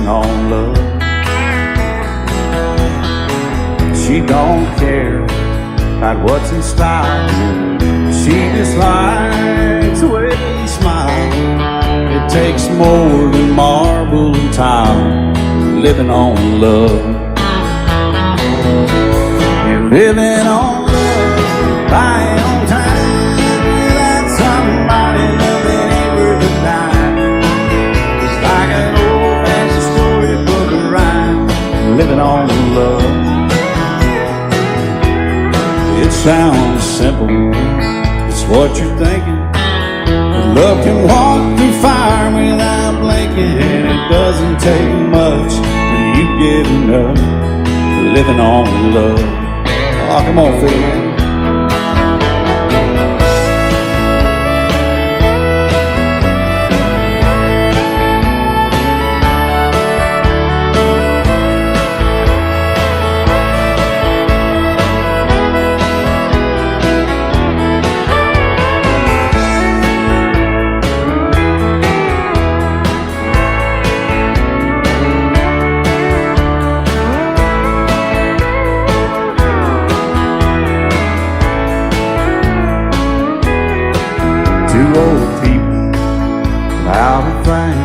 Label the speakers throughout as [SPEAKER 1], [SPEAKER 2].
[SPEAKER 1] on love. She don't care about what's in style. She just likes the way he smiles. It takes more than marble and tile, living on love. You're living on love, buying on time. Without somebody loving ain't worth a dime. It's like an old-fashioned storybook rhyme, living on love. It sounds simple, it's what you're thinking. But love can walk through fire without blinking. And it doesn't take much when you get enough, living on love. Oh, come on, Phil, man. Two old people without a thing,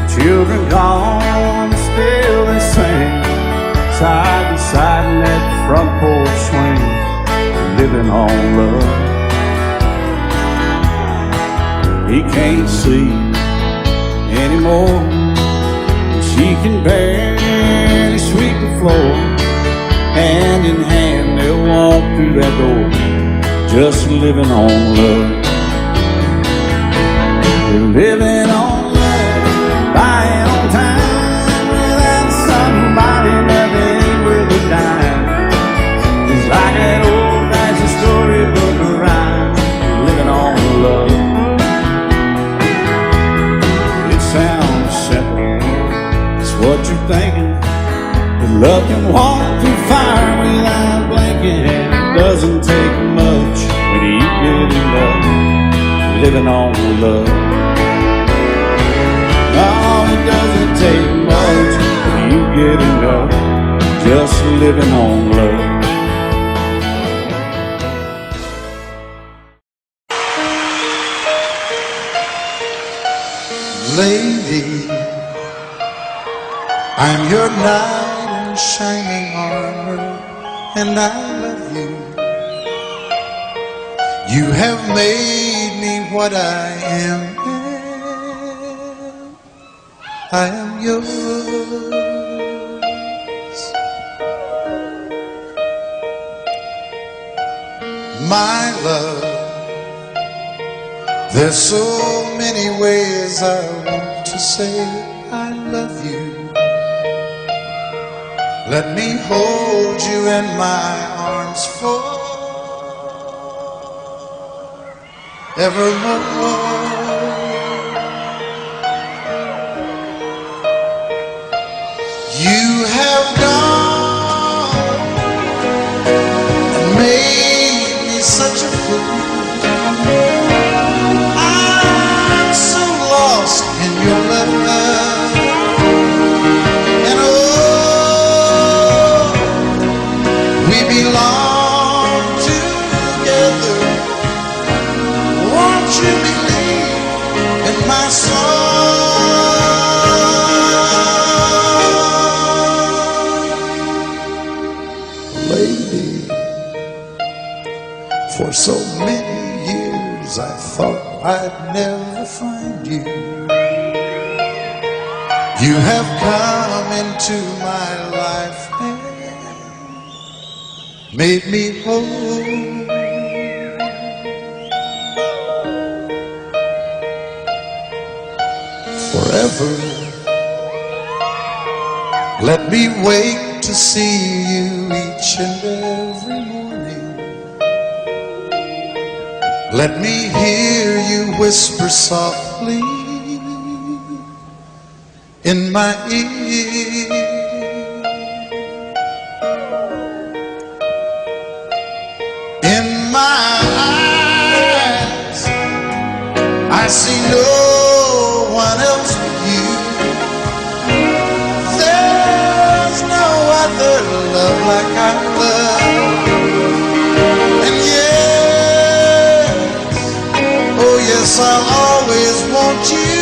[SPEAKER 1] children gone, still they sing, side by side in that front porch swing, living on love. He can't see anymore, she can barely sweep the floor. Hand in hand they'll walk through that door, just living on love. Living on love, buying on time. Without somebody loving ain't worth a dime. It's like an old-fashioned storybook rhyme, living on love. It sounds simple, it's what you're thinking. But love can walk through fire without blinking. And it doesn't take much when you get in love, living on love. Oh, it doesn't take much when you get enough, just living on love.
[SPEAKER 2] Lady, I'm your knight in shining armor, and I love you. You have made me what I am. I am yours. My love, there's so many ways I want to say I love you. Let me hold you in my arms forevermore. You have gone and made me such a fool. I'm so lost in your love, and oh, we belong together. Won't you believe in my song? For so many years I thought I'd never find you. You have come into my life and made me whole. Forever, let me wake to see you each and every morning. Let me hear you whisper softly in my ear. In my eyes, I see no one else but you. like I love. And yes, oh yes, I'll always want you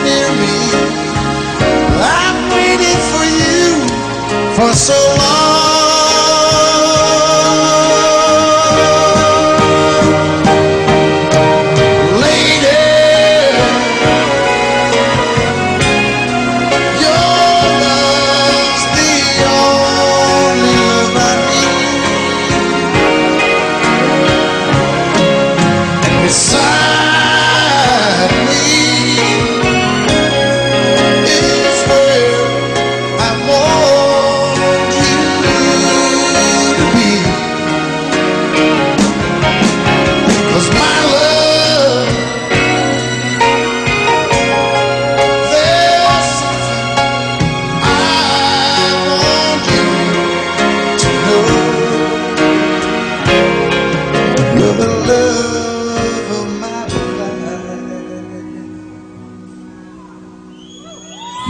[SPEAKER 2] near me. I've waited for you for so long.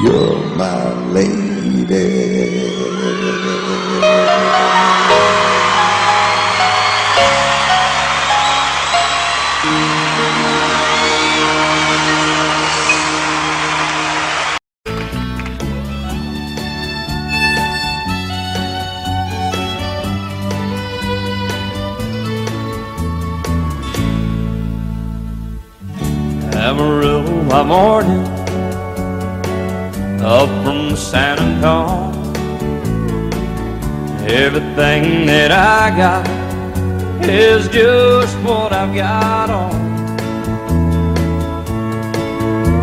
[SPEAKER 2] You're my lady.
[SPEAKER 3] Amarillo by morning, up from San Antonio. Everything that I got is just what I've got on.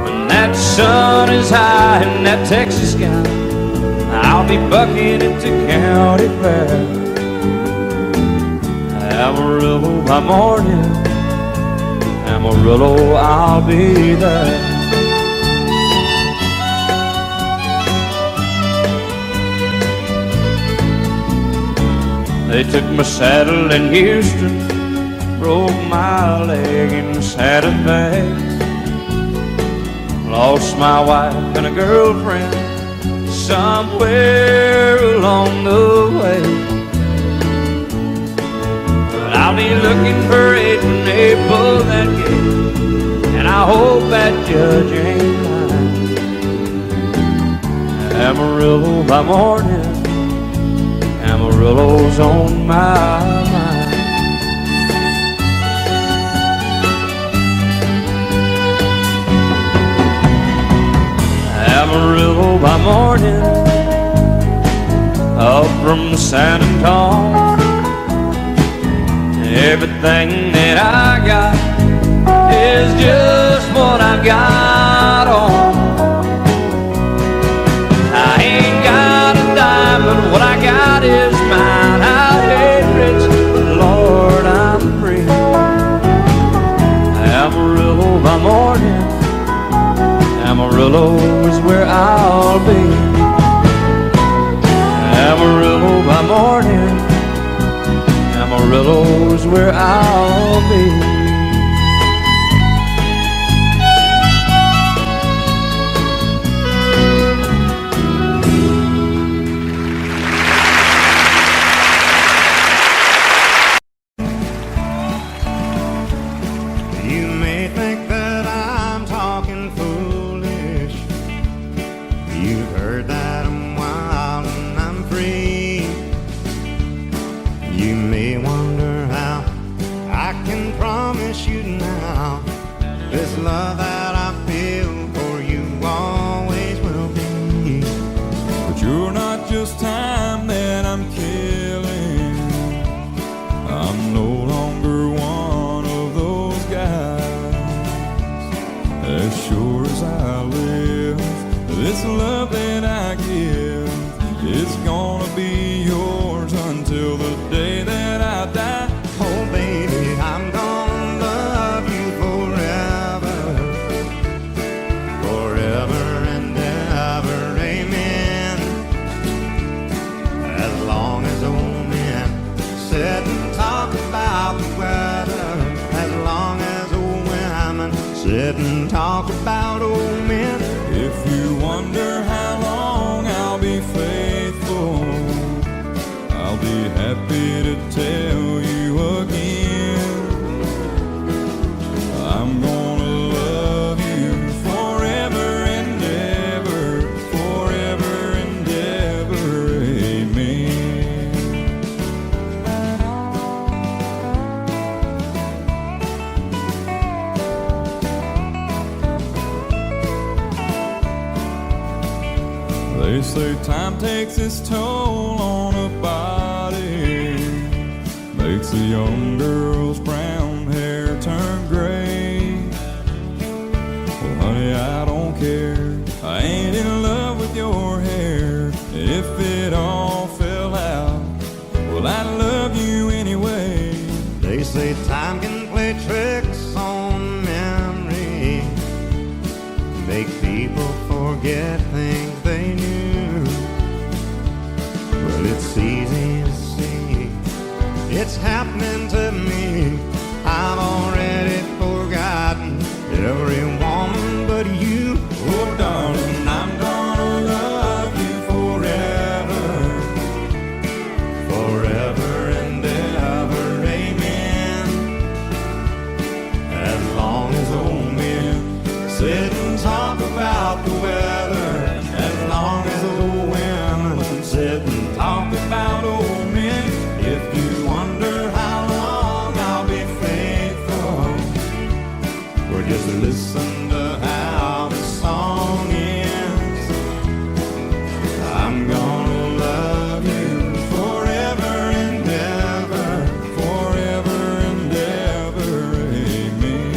[SPEAKER 3] When that sun is high in that Texas sky, I'll be bucking it to county fair. Amarillo by morning, Amarillo, I'll be there. They took my saddle in Houston, broke my leg in Santa Fe. Lost my wife and a girlfriend somewhere along the way. But I'll be looking for it when they pull that gate, and I hope that judge ain't lying. Amarillo by morning, Amarillo's on my mind. Amarillo by morning, up from San Antonio. Everything that I got is just what I've got on. I ain't got a dime, but what I got is mine. I ain't rich, but Lord, I'm free. Amarillo by morning, Amarillo is where I'll be. Amarillo by morning, Amarillo is where I'll be.
[SPEAKER 4] Talk about old men. If you wonder how long I'll be faithful, I'll be happy to tell you again, I'm gonna love you forever and ever, forever and ever, amen. They say time takes its toll on a body, makes a young girl's brown hair turn gray. Well, honey, I don't care, I ain't in love with your hair. If it all fell out, well, I love you anyway.
[SPEAKER 5] They say time can play tricks on memory, make people forget things they knew. Well, it's easy to see, it's happening to me. I've already forgotten every woman but you. Oh, darling, I'm gonna love you forever, forever and ever, amen. As long as old men sit and talk about the weather, as long as old women sit and talk about old men. If you wonder how long I'll be faithful, or just listen to how the song ends, I'm gonna love you forever and ever, forever and ever, amen.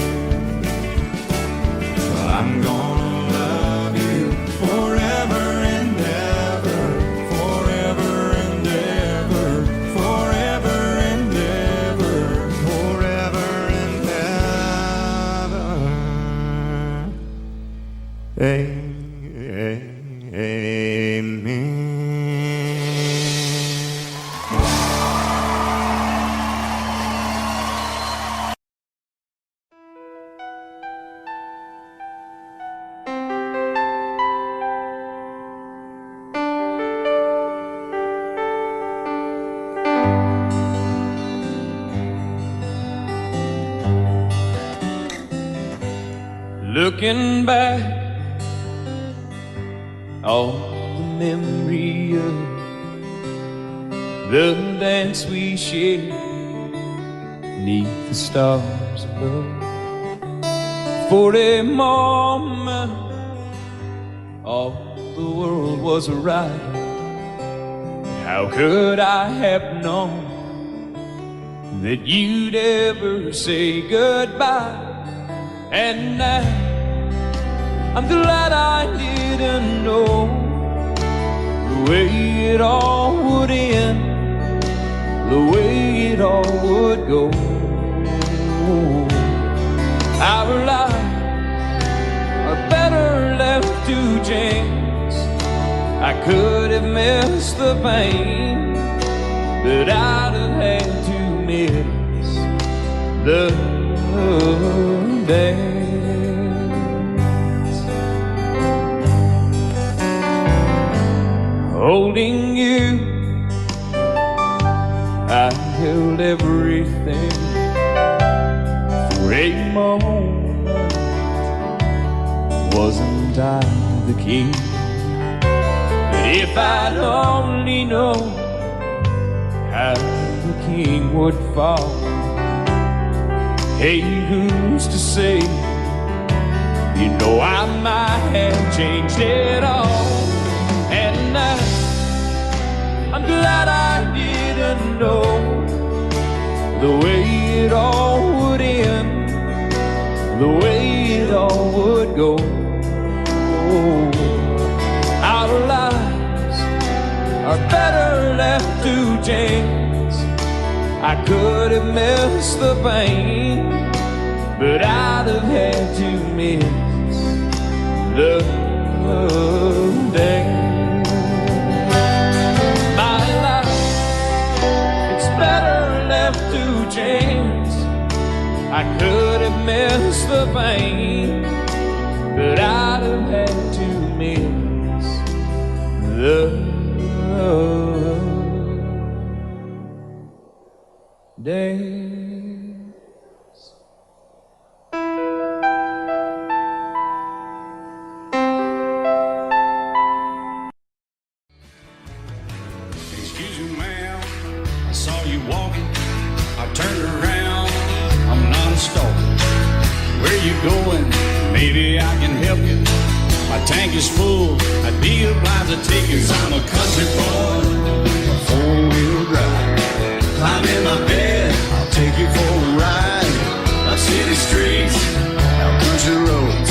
[SPEAKER 5] I'm gonna love you forever and ever, forever and ever, forever and ever, forever and ever, amen.
[SPEAKER 3] Looking back, all the memory of the dance we shared neath the stars above. For a moment, all the world was right. How could I have known that you'd ever say goodbye? And now I'm glad I didn't know the way it all would end, the way it all would go. Our lives are better left to chance. I could have missed the pain, but I'd have had to miss the dance. Holding you, I held everything for a moment. Wasn't I the king? But if I'd only known how the king would fall. Hey, who's to say? You know I might have changed it all. And I'm glad I didn't know the way it all would end, the way it all would go. Our lives are better left to chance. I could have missed the pain, but I'd have had to miss the day. My life, it's better left to chance. I could have missed the pain, but I'd have had to miss the days.
[SPEAKER 1] Excuse me, ma'am, I saw you walking. I turned around, I'm not a stalker. Where you going? Maybe I can help you. My tank is full, I'd be obliged to take you. 'Cause I'm a country boy, a four-wheel drive. Climb in my bed, I'll take you for a ride. Up city streets, out country roads.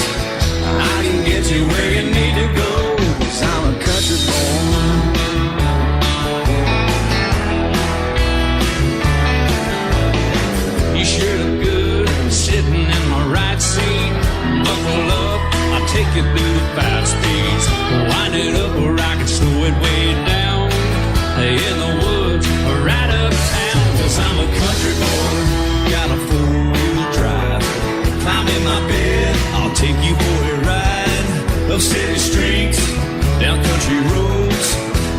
[SPEAKER 1] I can get you where you need to go. 'Cause I'm a country boy. You sure look good sitting in my right seat. Buckle up, I'll take you through the 5 speeds. Wind it up or I can slow it way down. In the woods or right uptown. 'Cause I'm a country boy, got a 4-wheel drive. Climb in my bed, I'll take you for a ride. Up city streets, down country roads.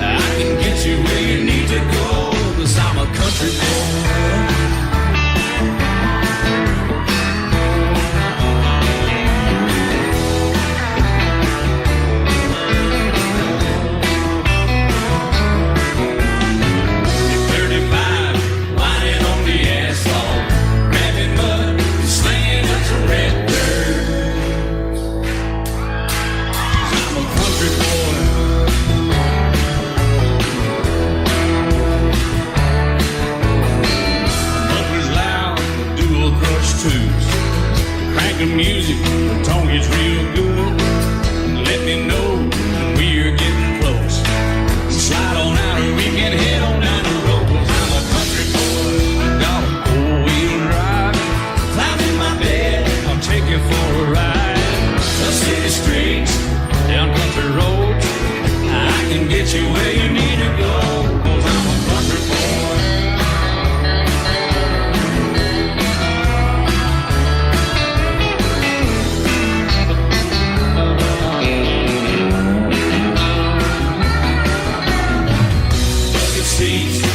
[SPEAKER 1] I can get you where you need to go. 'Cause I'm a country boy. Crank the music, the tone gets real good. Let me know when we're getting close. Slide on out and we can head on down the road. 'Cause I'm a country boy, got a 4-wheel drive. Climb in my bed, I'll take you for a ride. Up city streets, down country roads. I can get you where you need to go. 'Cause I'm a country boy.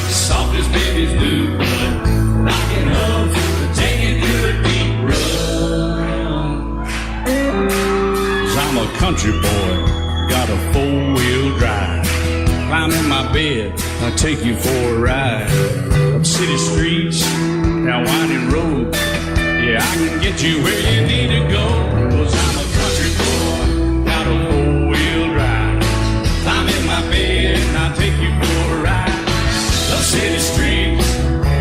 [SPEAKER 1] Soft as baby's blue blood, rocking up, taking through the deep run. 'Cause I'm a country boy, got a 4-wheel drive. Climb in my bed, I'll take you for a ride. Up city streets, down winding roads. Yeah, I can get you where you need to go. 'Cause I'm a country boy, got a 4-wheel drive. Climb in my bed, I'll take you for a ride. Up city streets,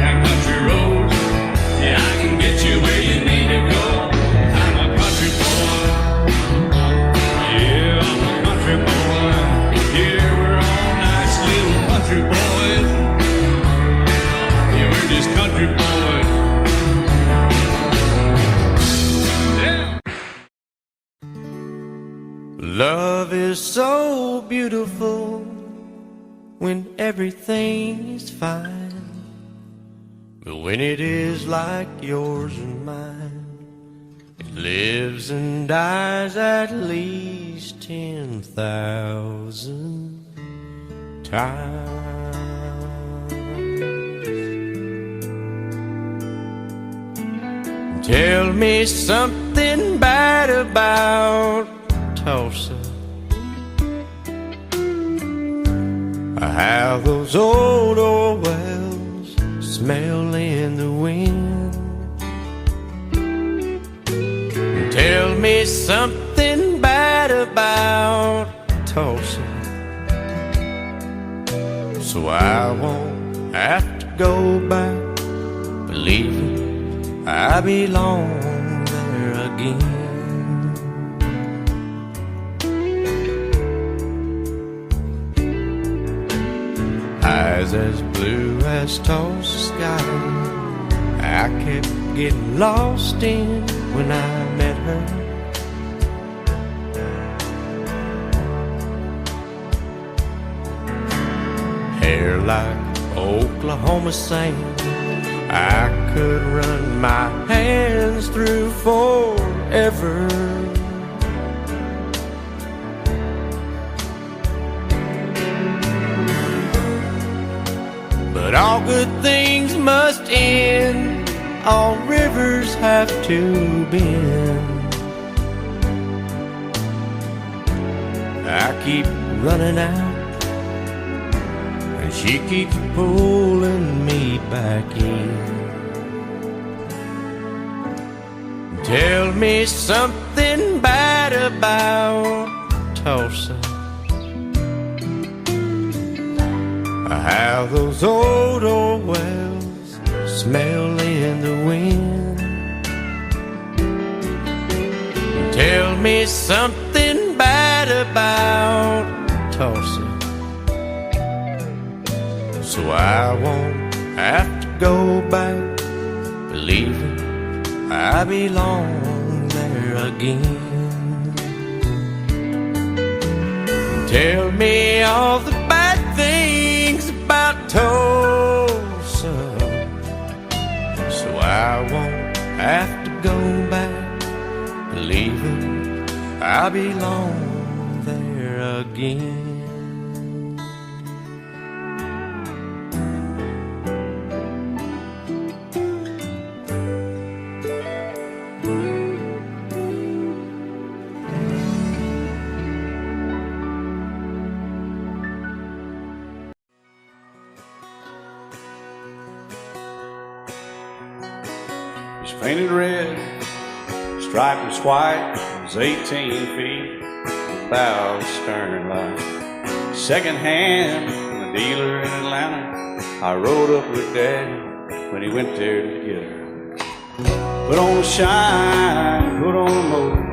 [SPEAKER 1] down country roads. Yeah, I can get you where you need to go. I'm a country boy. Yeah, I'm a country boy. Yeah, we're all nice little country boys. Yeah, we're just country boys. Yeah.
[SPEAKER 5] Love is so beautiful when everything is fine, but when it is like yours and mine, it lives and dies at least 10,000 times. Tell me something bad about Tulsa. How those old oil wells smell in the wind. Tell me something bad about Tulsa, so I won't have to go back believing I belong there again. Eyes as blue as Tulsa sky, I kept getting lost in when I met her. Hair like Oklahoma sand, I could run my hands through forever. But all
[SPEAKER 3] all good things must end, all rivers have to bend. I keep running out, and she keeps pulling me back in. Tell me something bad about Tulsa, how those old wells smell in the wind. Tell me something bad about Tulsa, so I won't have to go back believing I belong there again. Tell me all the bad things about Tulsa, so I won't have to go back believing I belong there again.
[SPEAKER 1] He's painted red, striped was white, was 18 feet, bow stern light. Second hand from a dealer in Atlanta. I rode up with Daddy when he went there to get her. Put on a shine, put on a motor,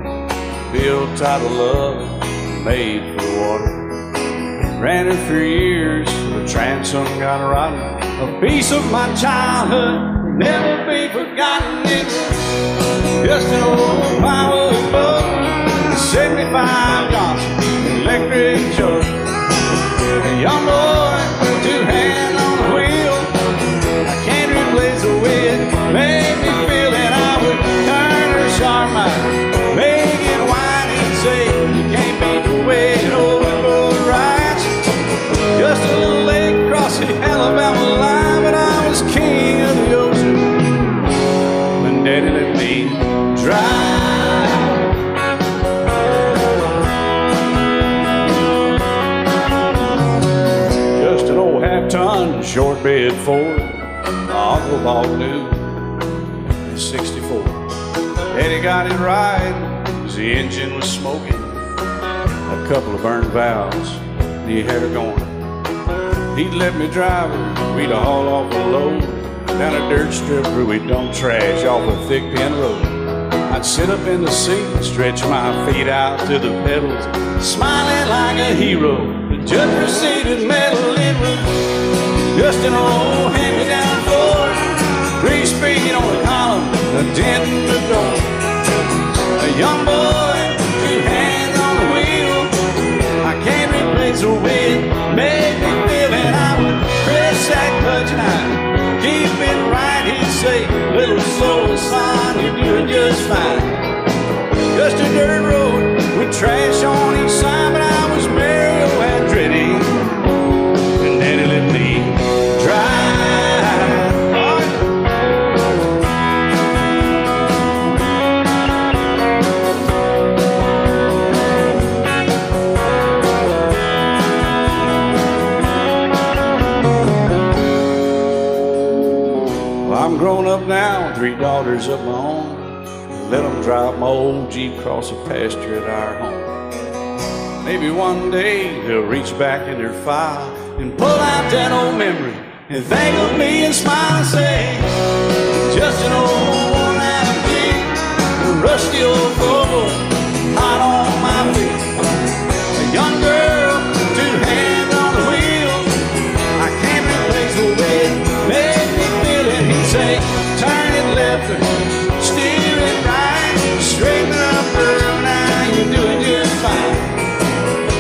[SPEAKER 1] built out of love, made for the water. Ran her for years, the transom got rotten. A piece of my childhood, never be forgotten. It's just an old firewood boat, 75 Johnson electric choke. A young boy, two hands on the wheel. I can't replace the way it made me feel that I would turn her sharp mind, make it whine and say you can't beat the way it over both rides. Just a little lake across the Alabama line, but I was king of the ocean when Daddy let me drive. Just an old half-ton short bed Ford, Uncle Bob knew in '64. Daddy got it right, 'cause the engine was smoking, a couple of burned valves, and he had her going. He'd let me drive her, we'd haul off a load down a dirt strip where we dumped trash off a thick pin road. I'd sit up in the seat and stretch my feet out to the pedals, smiling like a hero. The judge proceeded metal, it was just an old hand-me-down Ford, 3-speed on the column, a dent in the door. A young boy, two hands on the wheel. I can't replace the way it made me feel, and I would press that clutch and I'd keep it right. He'd say, little slow, son, you're doing just fine. Just a dirt road with trash on each side, but I was Mario Andretti, and Daddy let me drive. Well, I'm grown up now, 3 daughters of my own. Let them drive my old Jeep across the pasture at our home. Maybe one day they'll reach back in their file and pull out that old memory and think of me and smile and say, just an old worn-out Jeep, a rusty old Volvo, hot on my feet. A young girl, 2 hands on the wheel. I can't replace the way it made me feel it. He'd say, turn it left or steer it right, straighten up, girl, now you're doing just fine.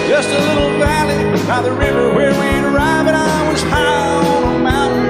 [SPEAKER 1] Just a little valley by the river where we'd arrive, and I was high on a mountain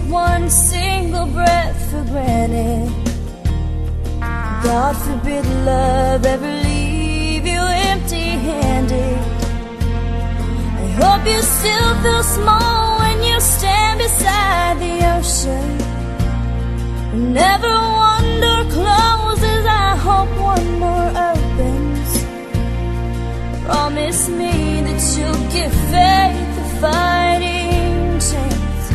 [SPEAKER 6] one single breath for granted. God forbid love ever leave you empty-handed. I hope you still feel small when you stand beside the ocean. Whenever one door closes, I hope one more opens. Promise me that you'll give faith a fighting chance.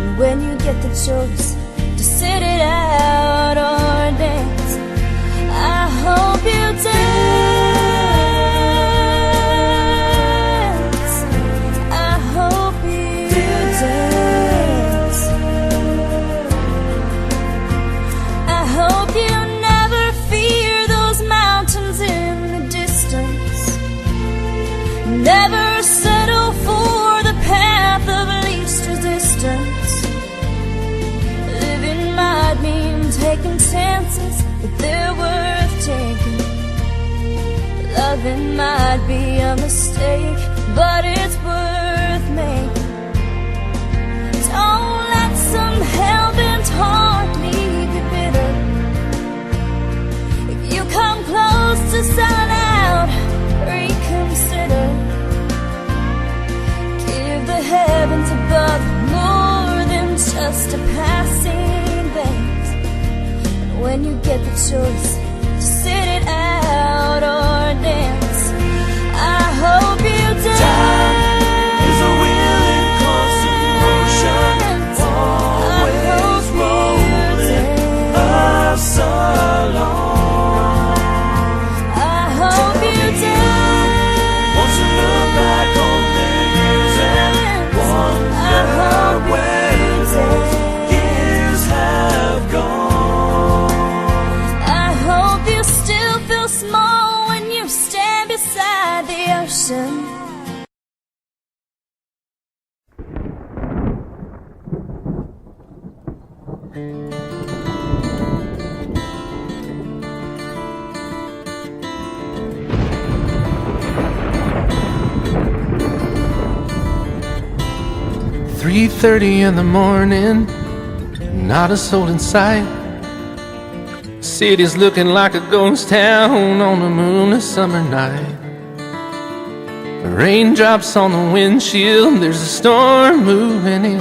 [SPEAKER 6] And when you get the choice to sit it out or dance, I hope you dance. I hope you dance. I hope you never fear those mountains in the distance. Never settle for the path of least resistance. Living might mean taking chances, but they're worth taking. Loving might be a mistake, but it's worth making. Don't let some hell-bent heart leave you bitter. If you come close to selling out, reconsider. Give the heavens above more than just a passing glance. And when you get the choice to sit it out or dance, I hope you dance.
[SPEAKER 3] Time is a wheel in constant motion, always rolling us along.
[SPEAKER 6] I hope you dance.
[SPEAKER 3] Once you look back on the years and wonder where those years have gone.
[SPEAKER 6] I hope you still feel small when you stand beside the ocean.
[SPEAKER 7] 3:30 in the morning, not a soul in sight. City's looking like a ghost town on a moonless summer night. Raindrops on the windshield, there's a storm moving in.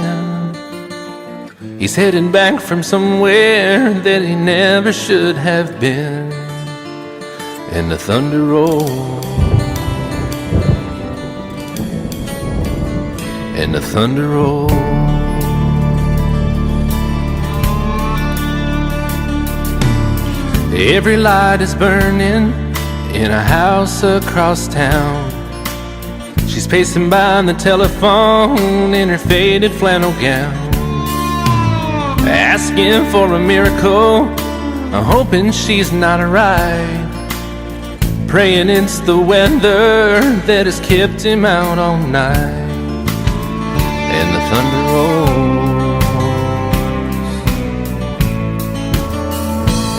[SPEAKER 7] He's heading back from somewhere that he never should have been. And the thunder rolls, and the thunder rolls. Every light is burning in a house across town. She's pacing by the telephone in her faded flannel gown, asking for a miracle, hoping she's not right, praying it's the weather that has kept him out all night. And the thunder rolls,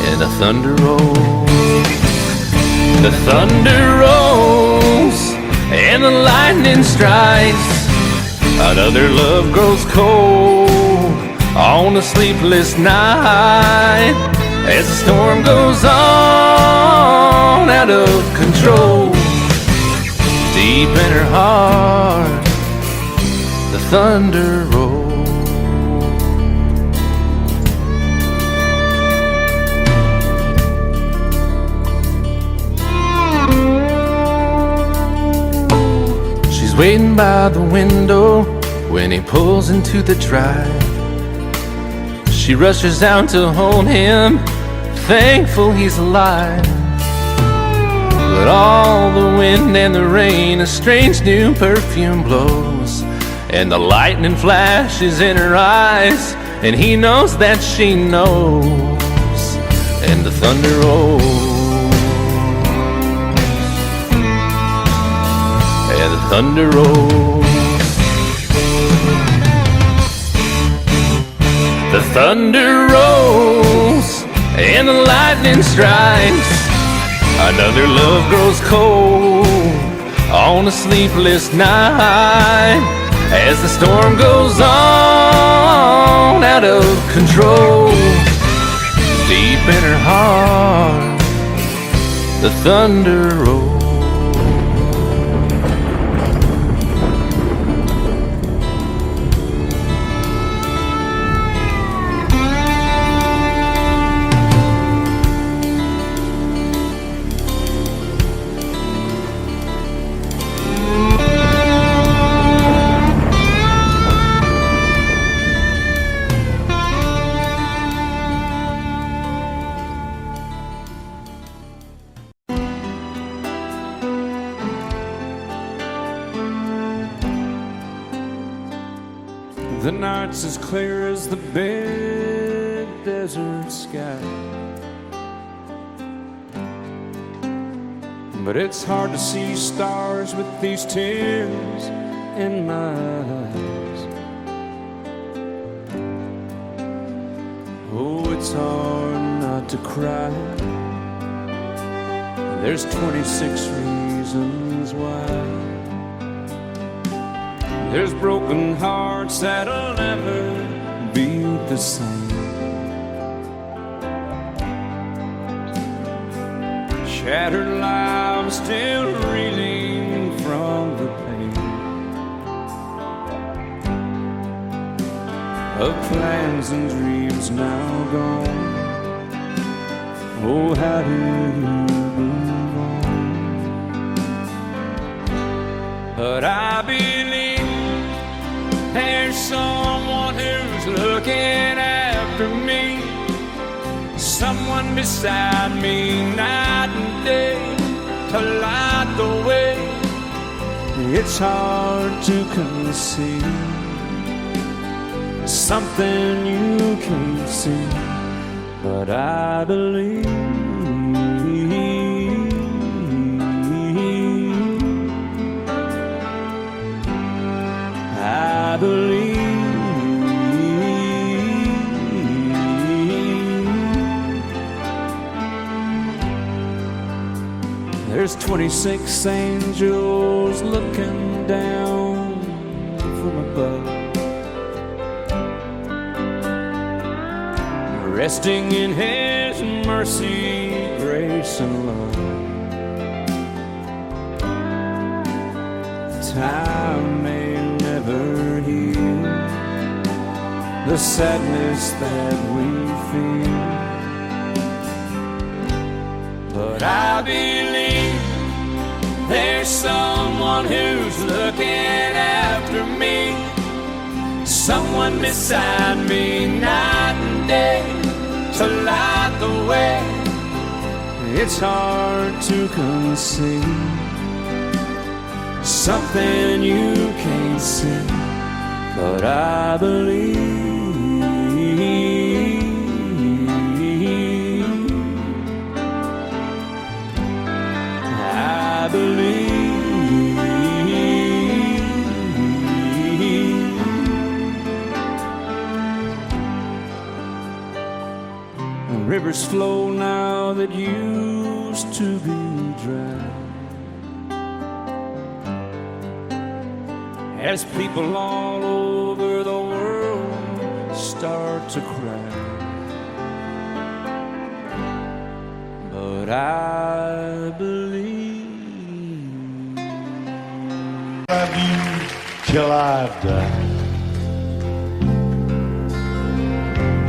[SPEAKER 7] and the thunder rolls. The thunder rolls, and the lightning strikes. Another love grows cold on a sleepless night, as the storm goes on out of control. Deep in her heart, the thunder rolls. She's waiting by the window when he pulls into the drive. She rushes out to hold him, thankful he's alive. But all the wind and the rain, a strange new perfume blows, and the lightning flashes in her eyes, and he knows that she knows. And the thunder rolls, and the thunder rolls. The thunder rolls, and the lightning strikes. Another love grows cold on a sleepless night, as the storm goes on control. Deep in her heart, the thunder rolls.
[SPEAKER 3] The night's as clear as the big desert sky, but it's hard to see stars with these tears in my eyes. Oh, it's hard not to cry. There's 26 reasons why. There's broken hearts that'll never be the same. Shattered lives still reeling from the pain of plans and dreams now gone. Oh, how do you move on? But I believe there's someone who's looking after me, someone beside me night and day to light the way. It's hard to conceive something you can't see, but I believe. I believe. There's 26 angels looking down from above, resting in His mercy, grace, and love. Time may never heal the sadness that we feel, but I believe there's someone who's looking after me, someone beside me night and day to light the way. It's hard to conceive something you can't see, but I believe. I believe. Rivers flow now that used to be dry, as people all over the world start to cry. But I believe.
[SPEAKER 2] Love you till I die.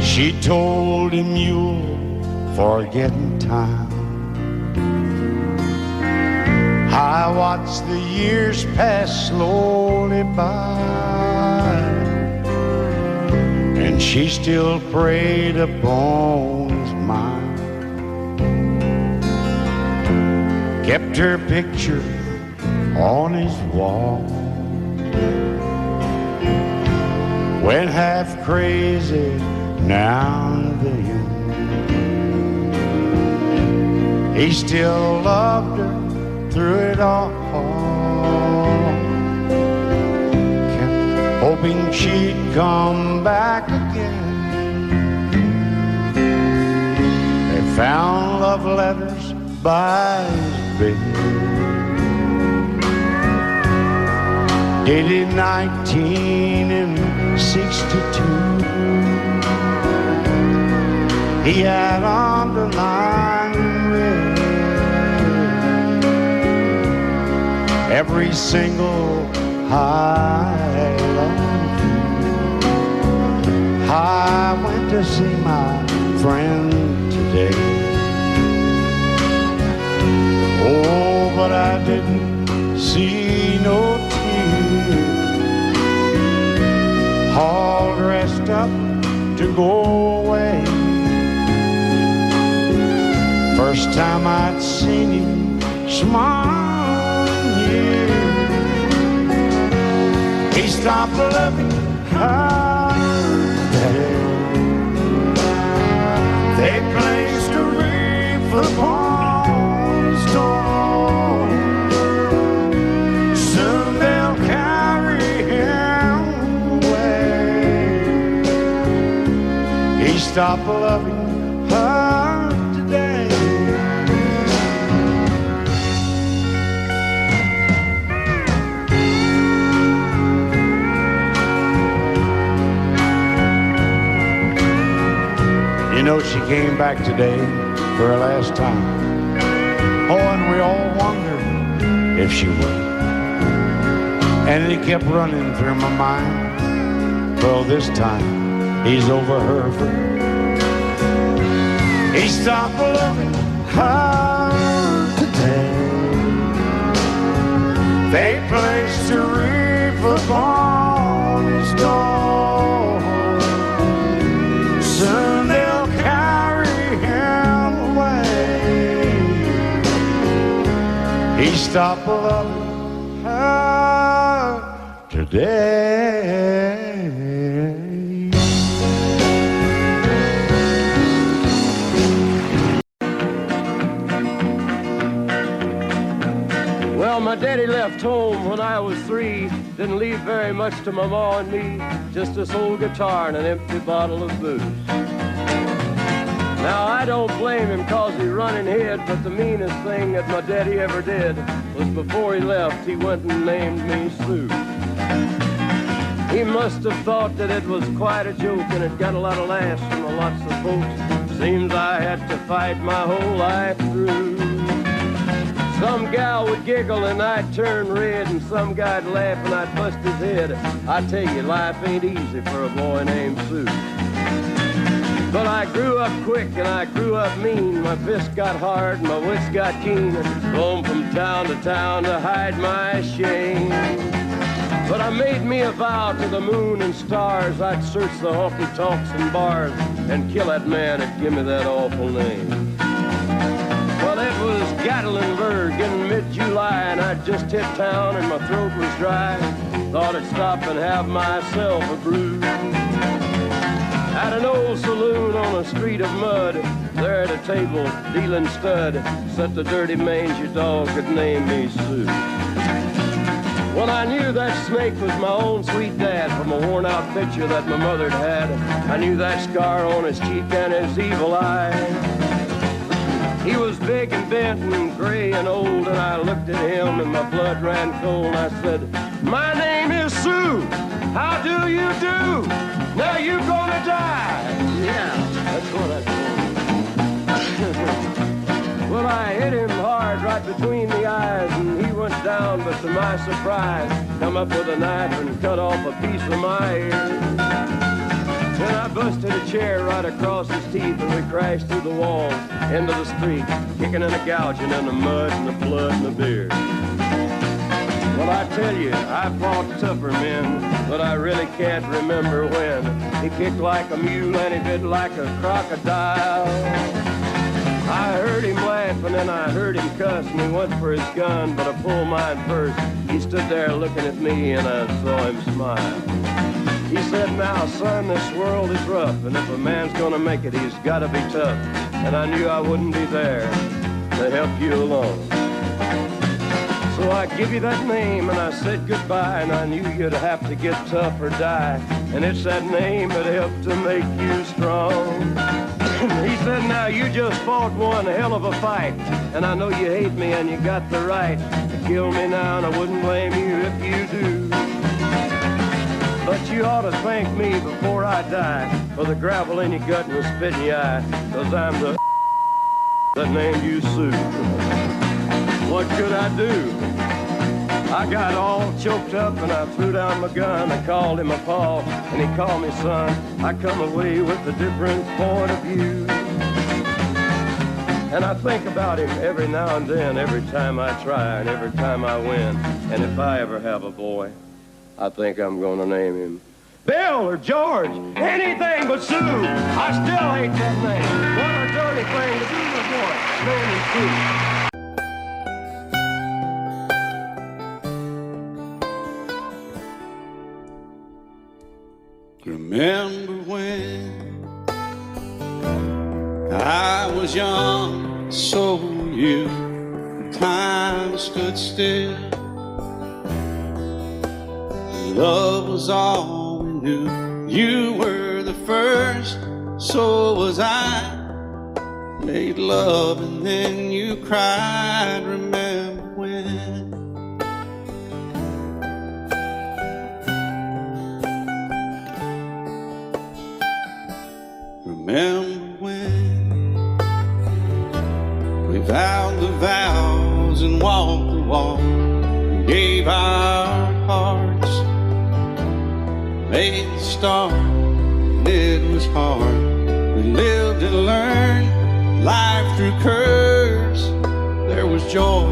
[SPEAKER 2] She told him you'll forget in time. I watched the years pass slowly by, and she still preyed upon his mind. Kept her picture on his wall, went half crazy now and then. He still loved her through it all, kept hoping she'd come back again. They found love letters by his bed, dated 1962.
[SPEAKER 5] he had underlined red. Every single highlight. I went to see my friend today. Oh, but I didn't see no tears. All dressed up to go away. First time I'd seen him smile in years. He stopped loving her today. They placed a wreath upon his door. Soon they'll carry him away. He stopped loving her today. You know, she came back today for her last time. Oh, and we all wondered if she would. And it kept running through my mind. Well, this time he's over her for good. He stopped loving her today. They placed a wreath upon his door. Soon they'll carry him away. He stopped loving her today.
[SPEAKER 8] Well, my daddy left home when I was 3. Didn't leave very much to my ma and me. Just this old guitar and an empty bottle of booze. Now, I don't blame him 'cause he run and hid, but the meanest thing that my daddy ever did was before he left, he went and named me Sue. He must have thought that it was quite a joke, and it got a lot of laughs from lots of folks. Seems I had to fight my whole life through. Some gal would giggle and I'd turn red, and some guy'd laugh and I'd bust his head. I tell you, life ain't easy for a boy named Sue. But I grew up quick and I grew up mean. My fists got hard and my wits got keen. Roamed from town to town to hide my shame. But I made me a vow to the moon and stars, I'd search the honky-tonks and bars and kill that man that give me that awful name. Well, it was Gatlinburg in mid-July, and I'd just hit town and my throat was dry. Thought I'd stop and have myself a brew. At an old saloon on a street of mud, there at a table, dealing stud, sat the dirty mangy dog that named me Sue. Well, I knew that snake was my own sweet dad from a worn-out picture that my mother'd had. I knew that scar on his cheek and his evil eye. He was big and bent and gray and old, and I looked at him and my blood ran cold. And I said, "My name is Sue. How do you do? Now you gonna die." Yeah, that's what I told him. Well, I hit him hard right between the eyes, and he went down, but to my surprise, come up with a knife and cut off a piece of my ear. Then I busted a chair right across his teeth, and we crashed through the walls into the street, kicking and a gouging in the mud and the blood and the beer. Well, I tell you, I fought tougher men, but I really can't remember when. He kicked like a mule and he bit like a crocodile. I heard him laugh and then I heard him cuss, and he went for his gun, but I pulled mine first. He stood there looking at me and I saw him smile. He said, "Now, son, this world is rough, and if a man's gonna make it, he's gotta be tough." And I knew I wouldn't be there to help you along. So I give you that name and I said goodbye, and I knew you'd have to get tough or die. And it's that name that helped to make you strong. He said, "Now you just fought one hell of a fight, and I know you hate me and you got the right to kill me now, and I wouldn't blame you if you do. But you ought to thank me before I die for the gravel in your gut and the spit in your eye, 'cause I'm the that named you Sue. What could I do? I got all choked up and I threw down my gun. I called him a paw and he called me son. I come away with a different point of view. And I think about him every now and then, every time I try and every time I win. And if I ever have a boy, I think I'm gonna name him Bill or George, anything but Sue. I still hate that name. What a dirty thing to do with a boy, name him Sue.
[SPEAKER 1] Remember when I was young, so were you. Time stood still. Love was all we knew. You were the first, so was I. Made love and then you cried. Remember when? Remember when we vowed the vows and walked the walk and gave our hearts, made the start, and it was hard. We lived and learned life through curves. There was joy,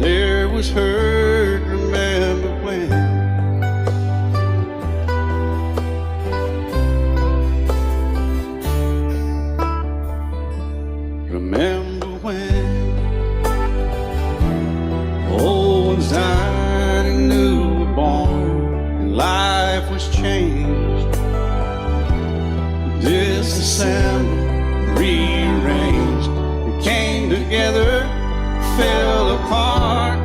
[SPEAKER 1] there was hurt. Remember when? Remember when old ones died and new were born, and life was changed, disassembled, rearranged. We came together, fell apart,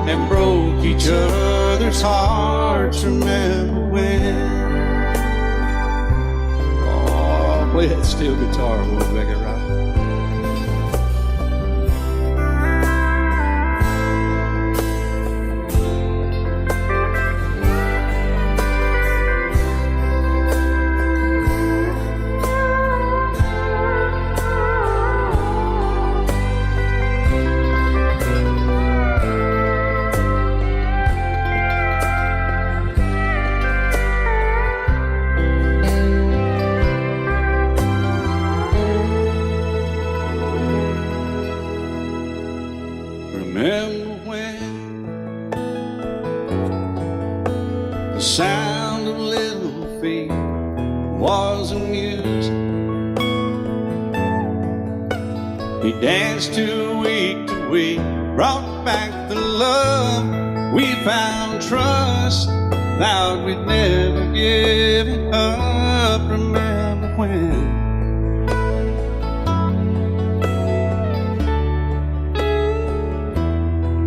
[SPEAKER 1] and broke each other's hearts. Remember when? Oh, play that steel guitar, we'll make it right. Remember when the sound of little feet was amused? He danced to week, brought back the love. We found trust, vowed we'd never give it up. Remember when?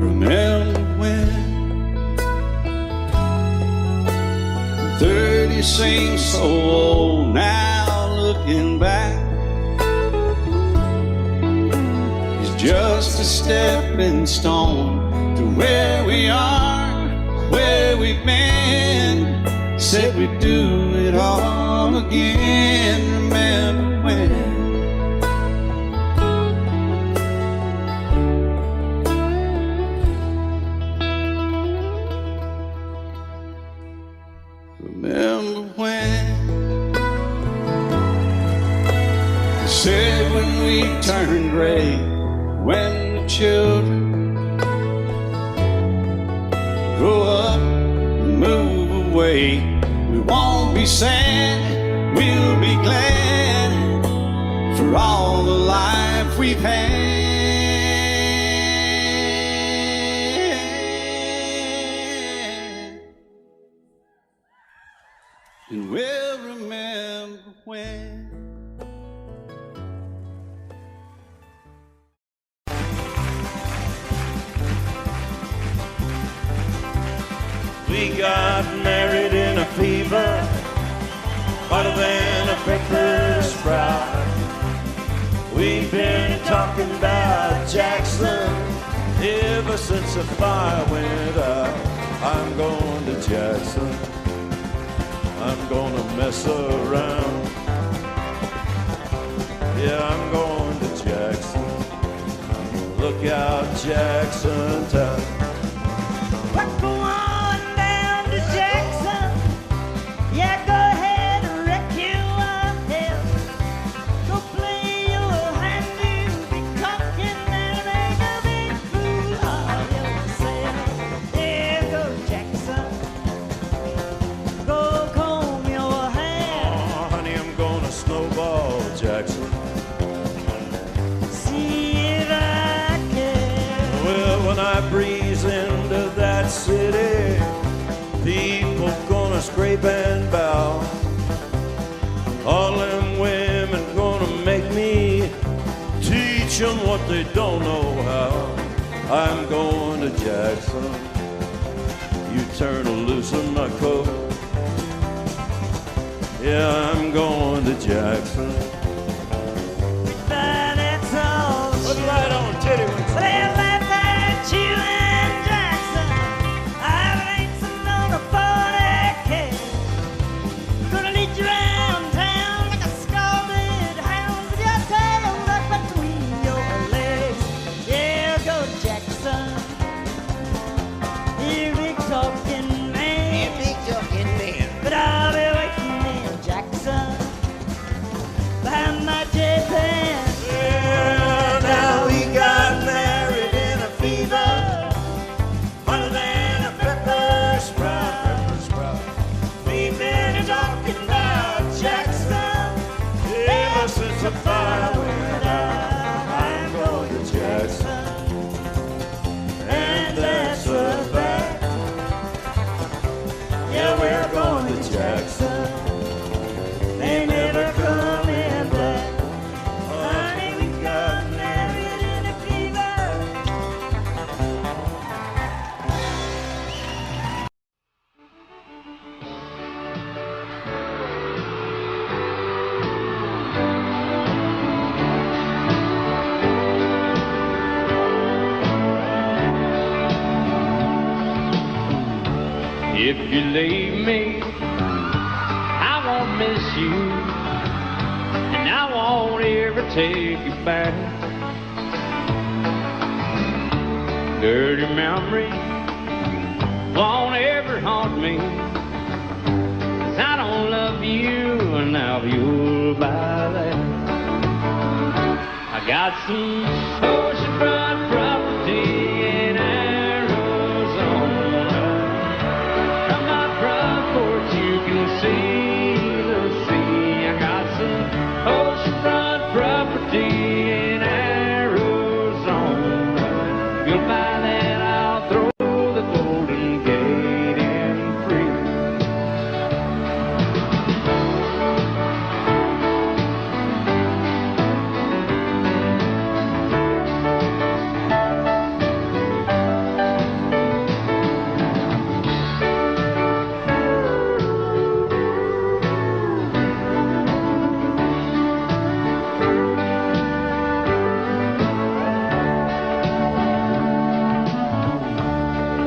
[SPEAKER 1] Remember when 30 seems so old now, looking back. It's just a stepping stone to where we are, where we've been. Said we'd do it all again. Remember when? Remember when they said when we turn gray, when the children grow up and move away, we won't be sad, we'll be glad for all the life we've had. And we'll remember when.
[SPEAKER 3] We got married in a fever, hotter than a pepper sprout. We've been talking about Jackson ever since the fire went out. I'm going to Jackson. I'm gonna mess around. Yeah, I'm going to Jackson. Look out, Jackson Town.
[SPEAKER 9] We're going down to Jackson. Yeah, go ahead and wreck your hell. Go play your hand, you'll be talking and make a big fool of yourself. Yeah, go Jackson. Go comb your hair.
[SPEAKER 3] Oh, honey, I'm gonna snowball Jackson.
[SPEAKER 9] See if I can.
[SPEAKER 3] Well, when I breeze into that city, people gonna scrape and bow. All them women gonna make me teach them what they don't know how. I'm going to Jackson. You turn loose in my coat. Yeah, I'm going to Jackson.
[SPEAKER 9] But that's all.
[SPEAKER 3] Put it right on, titty wings.
[SPEAKER 9] Well, that's you and Jackson. I ain't sitting on a 40K. Gonna lead you around town like a scalded hound with your tail tucked between your legs. Yeah, go Jackson. You big talking man.
[SPEAKER 5] Yeah, big talking man.
[SPEAKER 9] But I'll be waiting in Jackson behind my J-Pan.
[SPEAKER 3] Yeah, now we got married in a fever, hotter than a pepper sprout. We've been talking about Jackson ever since the fire went out. I'm going to Jackson, and that's a fact. Yeah, we're going to Jackson. They never coming back. Honey, we got married in a fever.
[SPEAKER 8] If you leave me, I won't miss you, and I won't ever take you back. Dirty memories won't ever haunt me, 'cause I don't love you, and now you'll buy that. I got some oceanfront property in Arizona. From my front porch you can see the sea. I got some oceanfront property in Arizona. If you'll buy that, I'll throw the Golden Gate in free.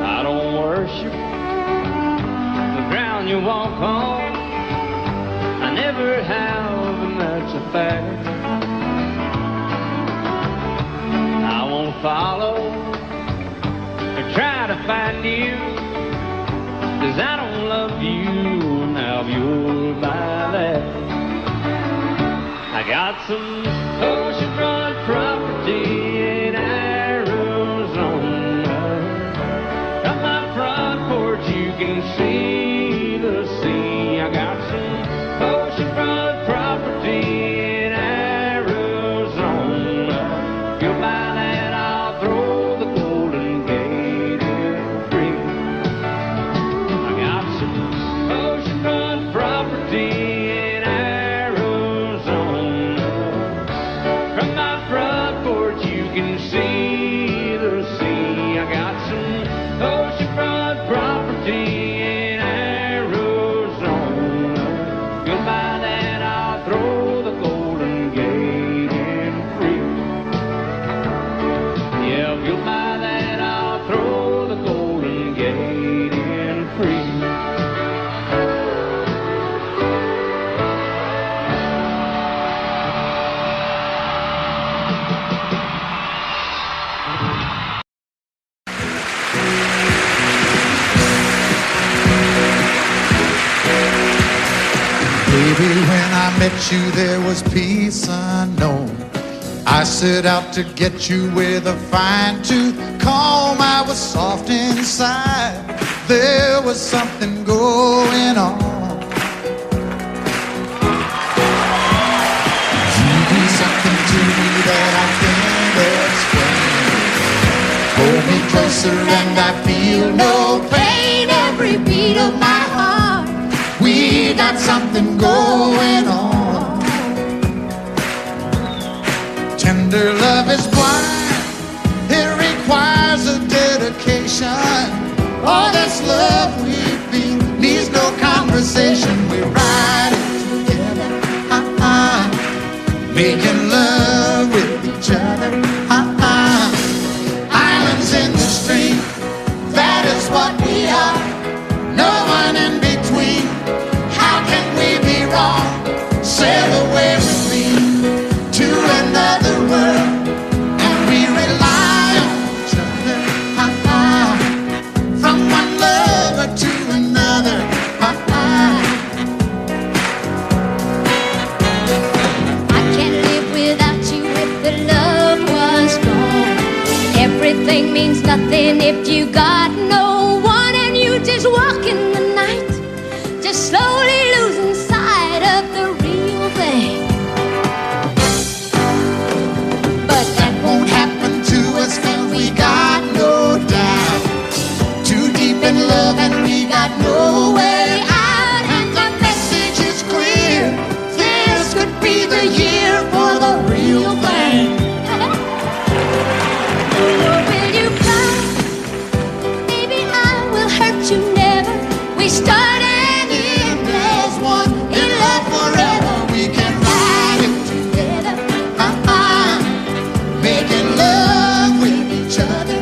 [SPEAKER 8] I don't worship the ground you walk on. I never have, and that's a fact. I won't follow or try to find you, 'cause I don't love you, now you'll buy that. I got some oceanfront property in Arizona. From my front porch you can see the sea. I got some oceanfront property in Arizona. If you'll buy that, I'll throw the Golden Gate in free. I got some oceanfront property in Arizona. From my front porch you can see the sea. I got some oceanfront property in Arizona. You'll buy that,
[SPEAKER 2] Baby, when I met you, there was peace unknown. I set out to get you with a fine-tooth comb. I was soft inside. There was something going on. You do something to me that I can't explain. Hold me closer and I feel no pain. Every beat of my heart, we got something going on. Tender love is blind. It requires a dedication. All this love we feel needs no conversation. We ride it together, making love with each other, Islands in the stream, that is what we are. No one in between. How can we be wrong? Sail away with me to another world, and we rely on each other, from one lover to another,
[SPEAKER 6] I can't live without you if the love was gone. Everything means nothing if you got no one, and you just walk in the night, just slowly losing sight of the real thing.
[SPEAKER 2] but that won't happen to us 'cause we got no doubt. Too deep in love and we got no way out, and the message is clear. This could be the year for the real thing.
[SPEAKER 6] Will you cry? Maybe I will hurt you never. We start and end as one.
[SPEAKER 2] In love forever, we can ride it together, making love with each other,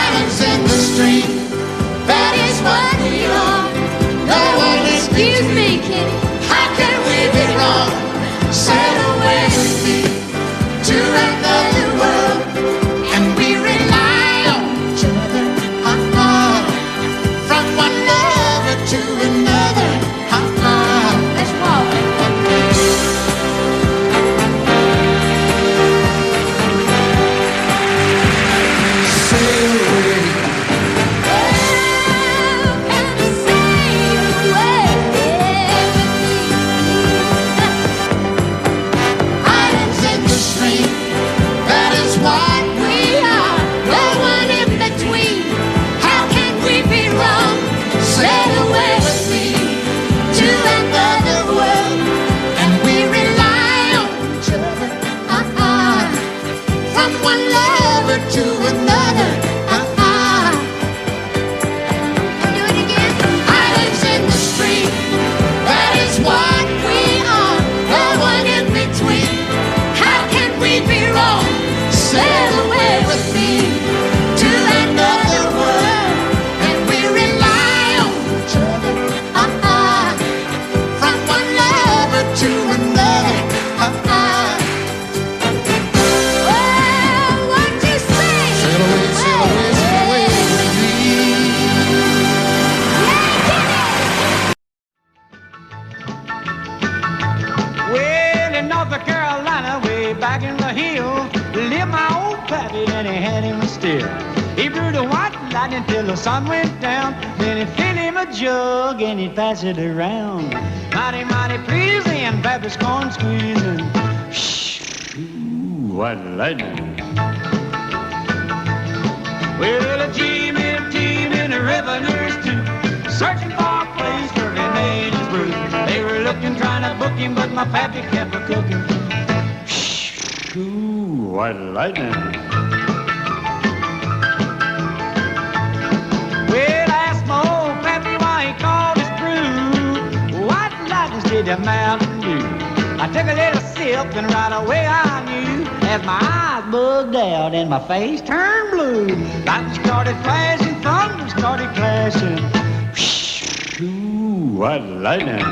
[SPEAKER 2] islands in the stream, that is what we are. No one
[SPEAKER 6] Excuse me, Kitty.
[SPEAKER 2] How can we be wrong? Sail away with me to another world, and we rely on each other, from one lover to another,
[SPEAKER 6] Let's walk.
[SPEAKER 2] sail away. Islands in the stream, that is what we are.
[SPEAKER 6] No one in between. How can we be wrong?
[SPEAKER 2] Sail away with me to another world, and we rely on each other, from one lover to another,
[SPEAKER 6] Do it again.
[SPEAKER 2] islands in the stream, that is what we are. No one in between. How can we be wrong? Sail away with me to another world, and we rely on each other, from one lover to another.
[SPEAKER 6] Well, what you say?
[SPEAKER 2] Sail away, sail away, sail away with me.
[SPEAKER 5] Well, in North Carolina, way back in the hill, lived my old pappy and he had him a still. He brewed a white lightning till the sun went down. Then he filled him a jug and he'd pass it around. Mighty, mighty pleasing, pappy's corn squeezing. Ooh, white lightning. Well, a team in the river nurse too, searching for a place where he made his brew. They were looking, trying to book him, but my pappy kept a cooking. Ooh, white lightning. Well, I asked my old pappy why he called his brew white lightning instead of Mountain Dew. I took a little sip and right away I knew, as my eyes bugged out and my face turned blue. Lightning started flashing, thunder started clashing. Ooh, white lightning.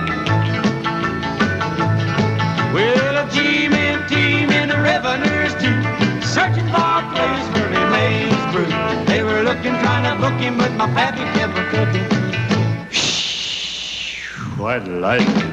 [SPEAKER 5] Well, a team in the river nurse too, searching for a place where they made his brew. They were looking, trying to book him, but my pappy kept a cooking. white lightning.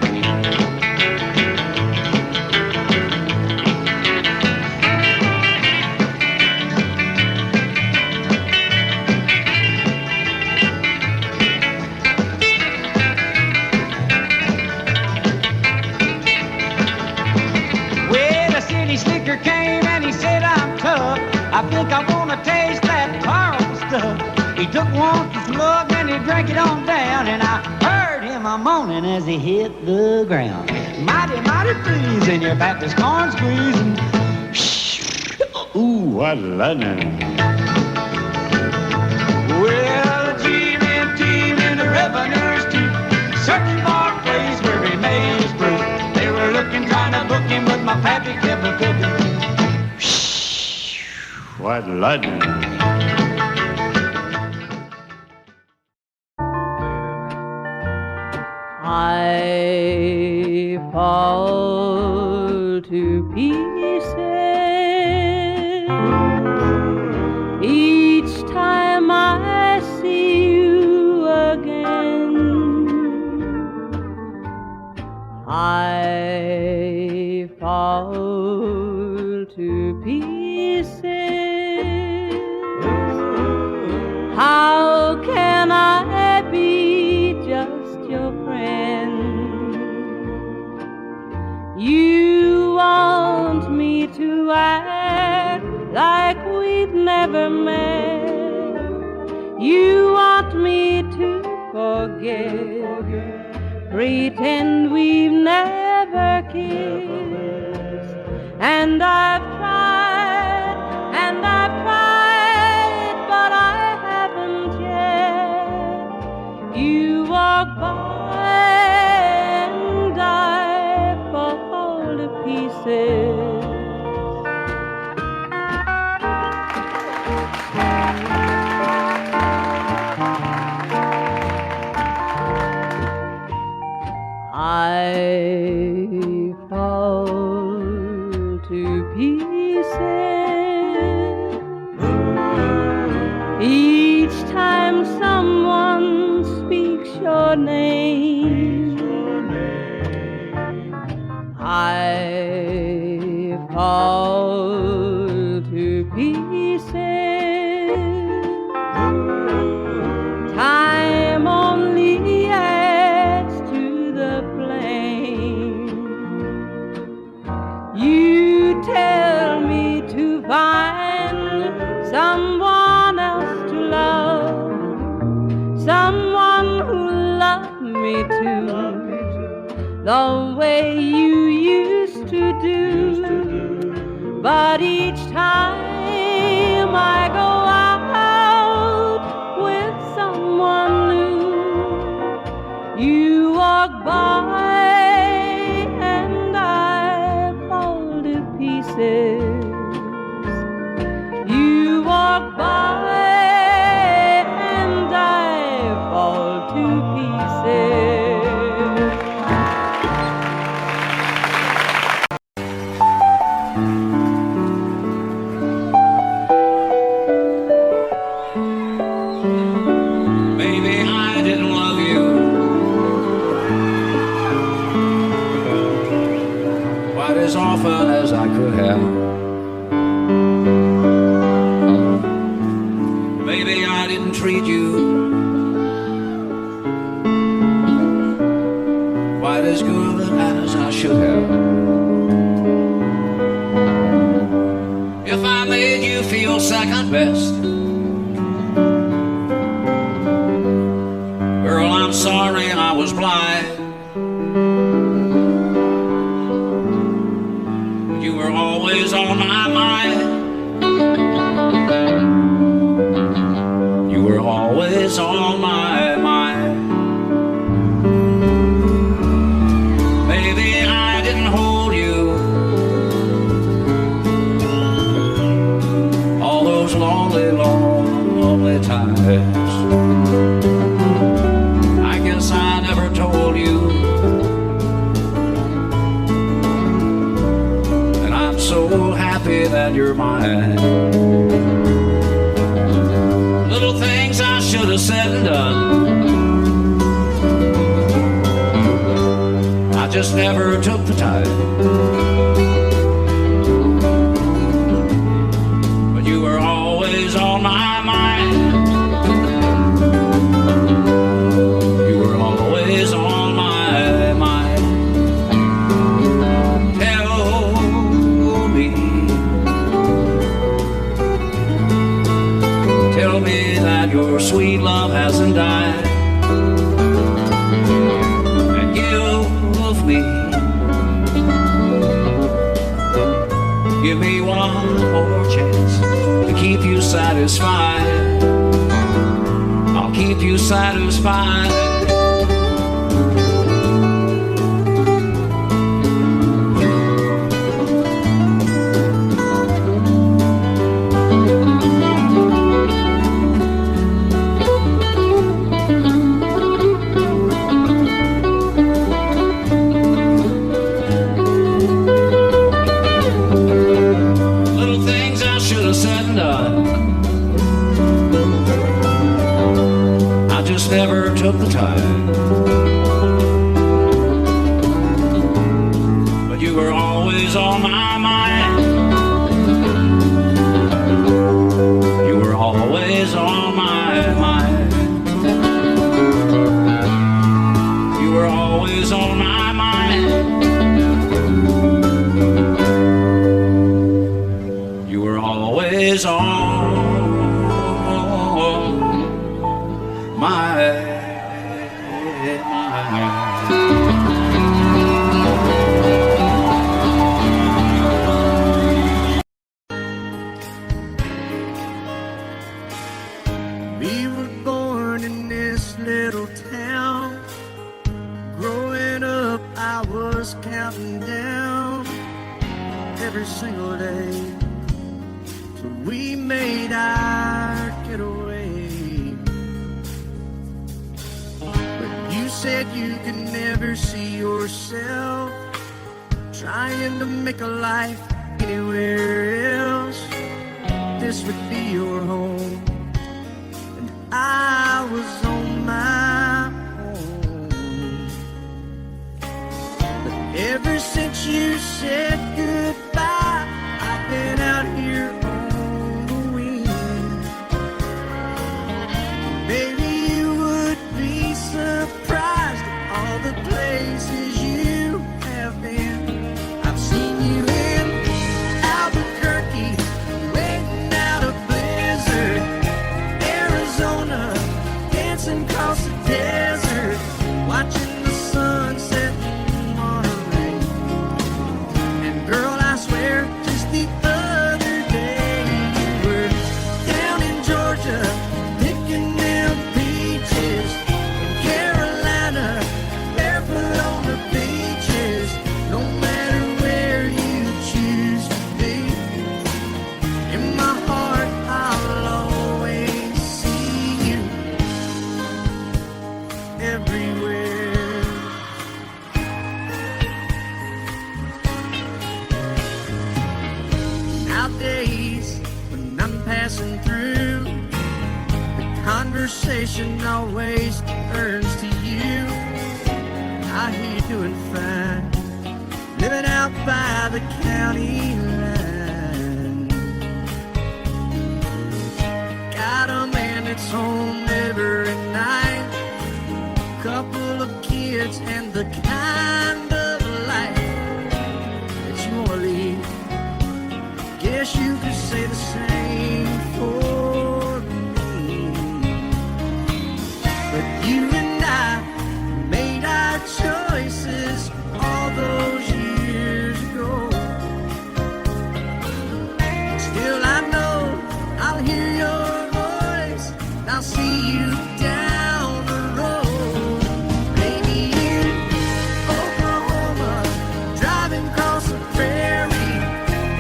[SPEAKER 9] Well, a city slicker came and he said, I'm tough. I think I want to taste that Carl stuff. He took one slug and he drank it on down, and I heard him a moaning as he hit the ground. Mighty, mighty freezing, your Baptist corn squeezing.
[SPEAKER 5] Ooh, white lightning.
[SPEAKER 9] Well, Jim and Tim and the revenues too, searching for a place where he made his proof. They were looking, trying to book him, but my pappy kept a cooking.
[SPEAKER 5] White lightning.
[SPEAKER 10] I fall to pieces each time I see you again. I fall to pieces. How can I be just your friend? You want me to act like we've never met. You want me to forget, pretend we've never kissed. And I've tried, but I haven't yet. You walk by and I fall to pieces. I fall to pieces each time someone speaks your name. I fall to pieces. Time only adds to the flame. You tell me to find someone else to love, someone who loved me too, the way you used to do. But each time I go out with someone new, you walk by and I fall to pieces. You walk by and I fall to pieces.
[SPEAKER 3] Maybe I didn't love you quite as often as I could have. Maybe I didn't treat you quite as good as I should have. If I made you feel second best, girl, I'm sorry I was blind. You were always on my mind. You were always on my mind. Maybe I didn't hold you all those lonely, lonely times. I guess I never told you, and I'm so happy that you're mine. Little things I should have said and done,
[SPEAKER 1] just never took the time. But you were always on my mind. You were always on my mind. Tell me that your sweet love hasn't died. And give me one more chance to keep you satisfied. I'll keep you satisfied. Never took the time. But you were always on my mind. You were always on my mind. You were always on my mind. You were always on
[SPEAKER 5] We were born in this little town. Growing up, I was counting down every single day till we made our getaway. But you said you could never see yourself trying to make a life anywhere else. This would be your home. I was on my own. But ever since you said goodbye, I've been out here on the wing. Maybe you would be surprised at all the places you have been. I've seen you in Albuquerque, waiting out a blizzard, dancing across the desert, watching the sunset in Monterey. And girl, I swear, just the other day you were down in Georgia, picking them peaches. In Carolina, barefoot on the beaches. No matter where you choose to be, in my heart I'll always see you everywhere. Nowadays, when I'm passing through, the conversation always turns to you. I hear you doing fine, living out by the county line. Got a man that's home every night, couple of kids and the kind of life that you want to lead. Guess you could say the same for me. But you and I made our choices all those years ago. Still I know I'll hear your voice, and I'll see you down the road. Maybe in Oklahoma, driving across the prairie,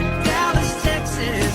[SPEAKER 5] in Dallas, Texas,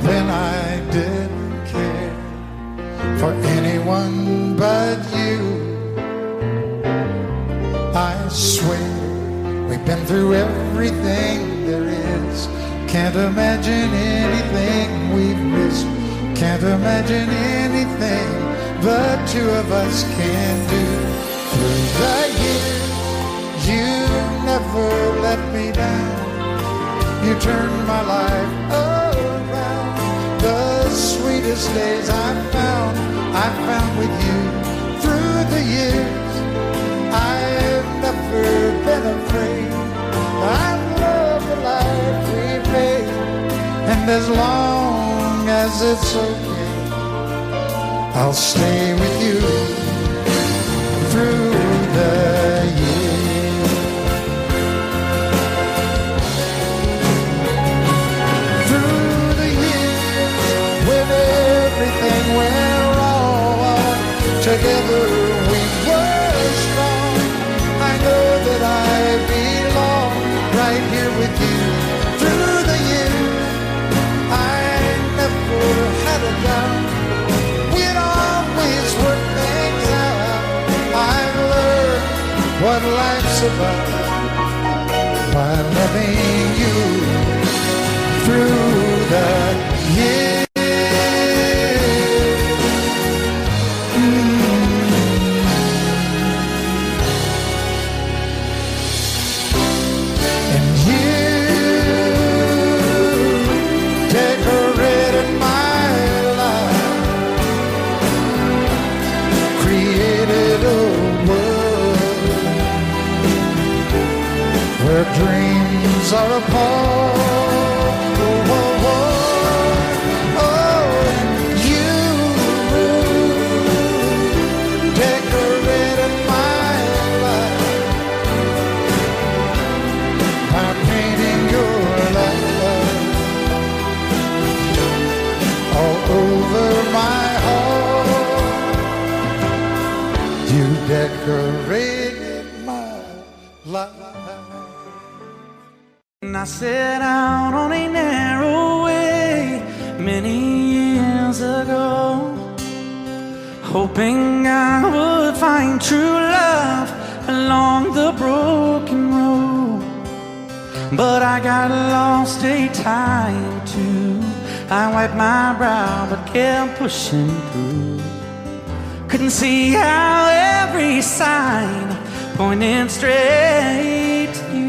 [SPEAKER 11] when I didn't care for anyone but you. I swear we've been through everything there is. Can't imagine anything we've missed. Can't imagine anything the two of us can do. Through the years, you never let me down. You turned my life around. The sweetest days I found with you. Through the years, I've never been afraid. I love the life we made, and as long as it's okay, I'll stay with you through the years. Through the years, when everything went wrong, together we were strong. I know that I belong right here with you. Through the years, I never had a doubt. We'd always work things out. I've learned what life's about by loving you through the years. Dreams are apart. Oh, oh, oh. Oh, you decorated my life by painting your love all over my heart. You decorated my life.
[SPEAKER 12] I set out on a narrow way many years ago, hoping I would find true love along the broken road. But I got lost a time or two. I wiped my brow but kept pushing through. Couldn't see how every sign pointed straight to you.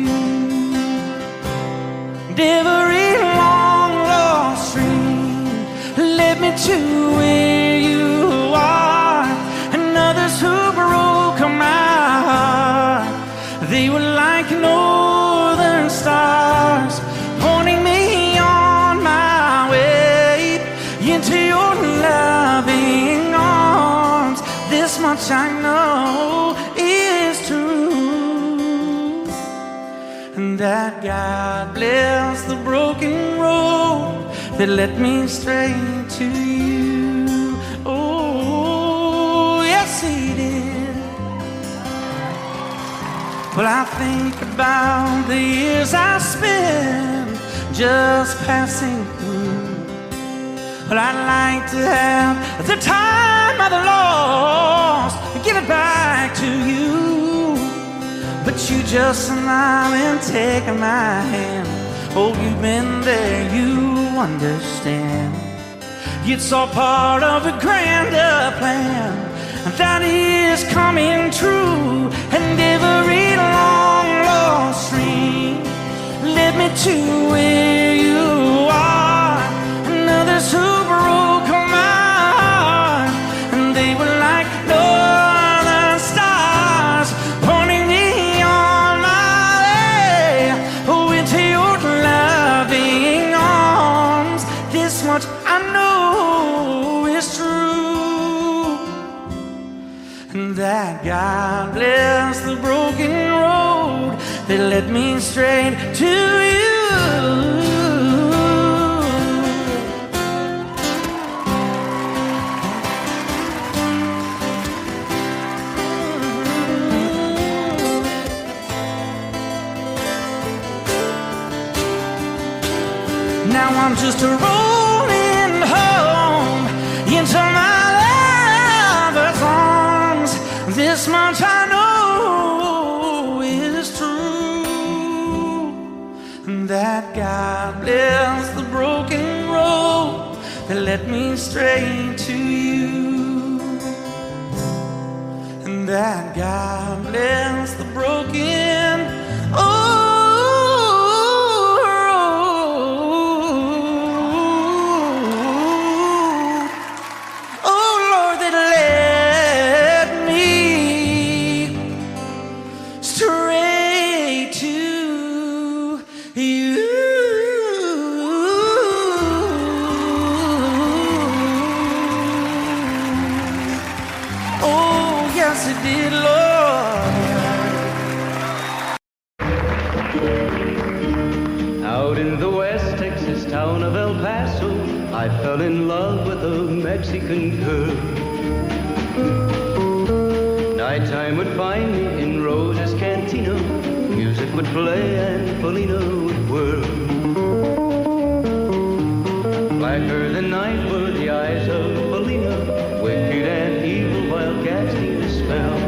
[SPEAKER 12] Every long lost dream led me to where you are, and others who broke my heart, they were like northern stars, pointing me on my way into your loving arms. This much I know is true, and that God bless the broken road that led me straight to you. Oh, yes, He did. Well, I think about the years I spent just passing through. Well, I'd like to have the time I've lost, give it back to you. But you just smile and take my hand. Oh, you've been there, you understand. It's all part of a grander plan that is coming true. And every long lost dream led me to where you are, and others who broke my heart, and they were like northern stars, pointing me on my way into your loving arms. This much I know is true, and that God bless the broken road that led me straight to you. Now I'm just a rolling this much I know is true, that God bless the broken road that led me straight to you, and that God bless the broken
[SPEAKER 13] I fell in love with a Mexican girl. Nighttime would find me in Rose's Cantina. Music would play and Felina would whirl. Blacker than night were the eyes of Felina, wicked and evil while casting a spell.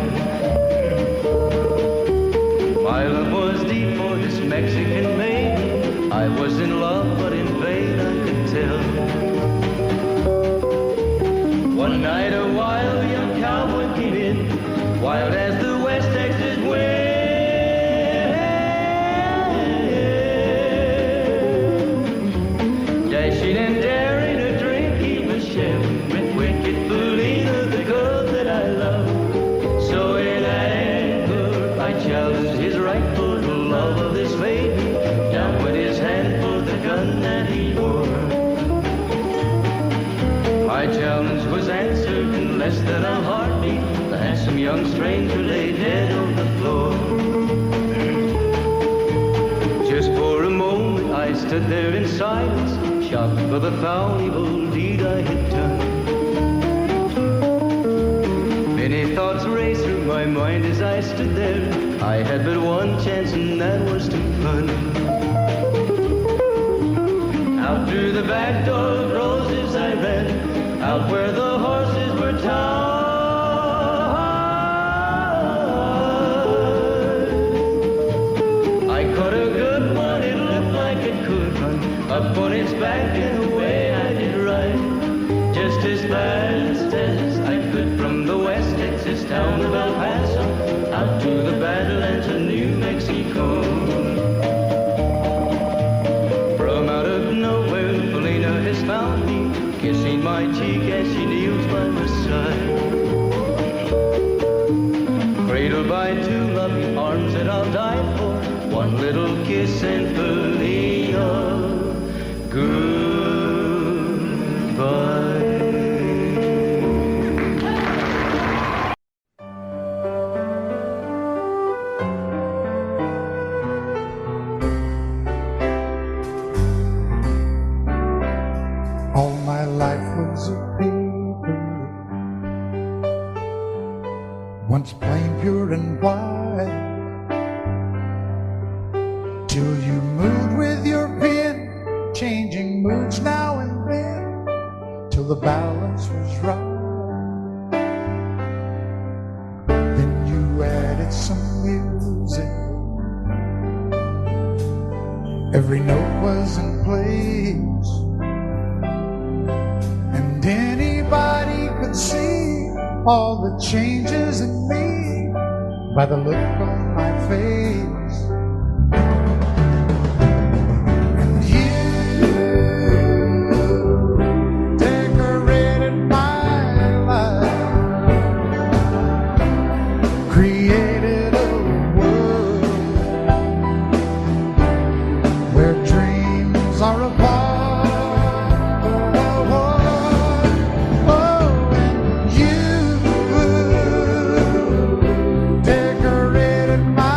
[SPEAKER 13] My love was deep for this Mexican maiden. I was in love, but in vain I could tell. One night a wild young cowboy came in, wild as the West Texas wind. Dashing and daring a drink he was sharing with wicked Felina, the girl that I love. So in anger I challenged his right for the love of this maiden. Down went his hand for the gun that he wore. My challenge was answered in less than a heartbeat. The handsome young stranger lay dead on the floor. Just for a moment I stood there in silence, shocked for the foul evil deed I had done. Many thoughts raced through my mind as I stood there. I had but one chance and that was to run. Out through the back door of Roses I ran, out where the horses were tied. I caught a good one, it looked like it could run, up on its back and away I did ride. Just as fast as I could from the West Texas town of El Paso, out to the Badlands of New Mexico. From out of nowhere, Felina has found me, kissing my cheek as she kneels by my side. Cradled by two loving arms that I'll die for, one little kiss and Felina, goodbye.
[SPEAKER 11] All my life was a paper, once plain, pure and white, till you moved with your pen, changing moods now and then, till the balance was right. Then you added some music, every note was in place, and anybody could see all the changes in me by the look on my face. And you decorated my life, created a world where dreams are apart. Decorated my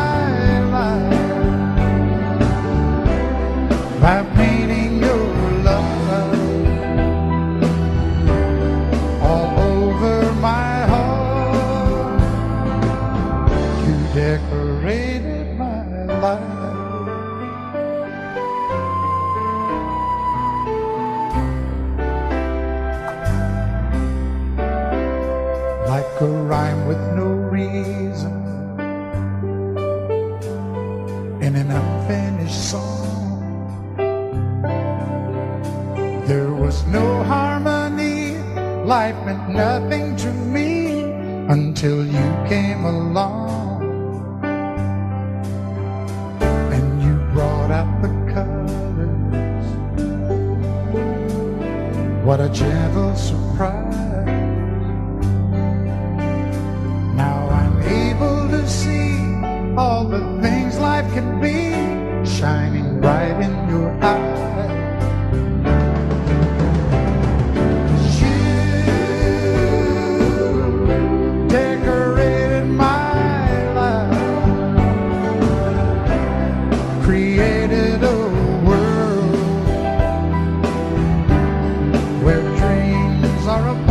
[SPEAKER 11] life meant nothing to me until you came along and you brought out the colors. What a gentle surprise. Now I'm able to see all the things life can be shining bright in your eyes. Created a world where dreams are a